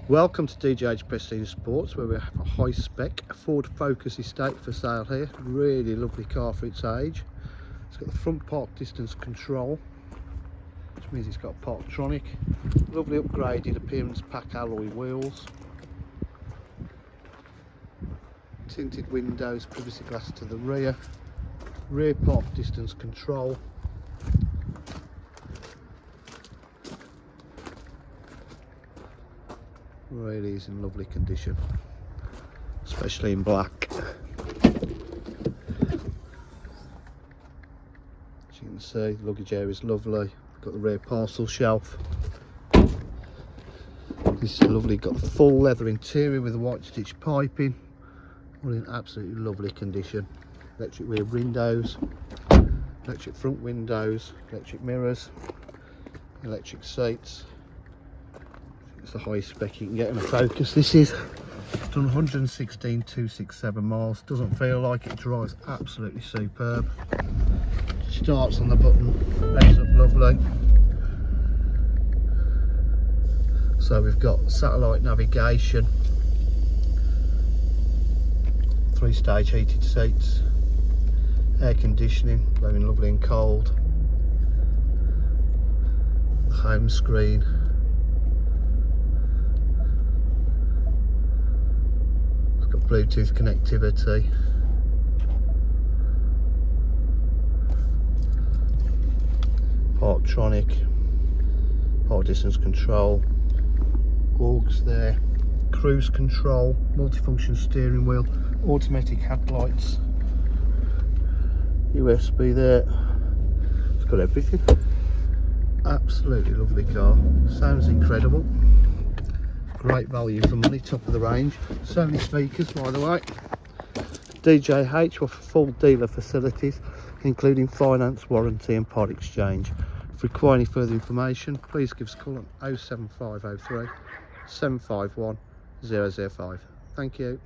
Welcome to DJH Prestige Sports, where we have a high spec Ford Focus estate for sale here. Really lovely car for its age. It's got the front park distance control, which means it's got Parktronic. Lovely upgraded appearance pack alloy wheels. Tinted windows, privacy glass to the rear park distance control. Really is in lovely condition, especially in black. As you can see, the luggage area is lovely. Got the rear parcel shelf. This is lovely. Got the full leather interior with the white stitch piping. All in absolutely lovely condition. Electric rear windows, electric front windows, electric mirrors, electric seats. It's the highest spec you can get in a Focus. This is done 116,267 miles. Doesn't feel like it. Drives absolutely superb. Starts on the button, ends up lovely. So we've got satellite navigation, 3-stage heated seats, air conditioning, blowing lovely and cold, the home screen. Bluetooth connectivity, Parktronic, park distance control, AUX there, cruise control, multifunction steering wheel, automatic headlights, USB there. It's got everything. Absolutely lovely car. Sounds incredible. Great value for money, top of the range. Sony speakers, by the way. DJH offer full dealer facilities, including finance, warranty and part exchange. If you require any further information, please give us a call on 07503 751 005. Thank you.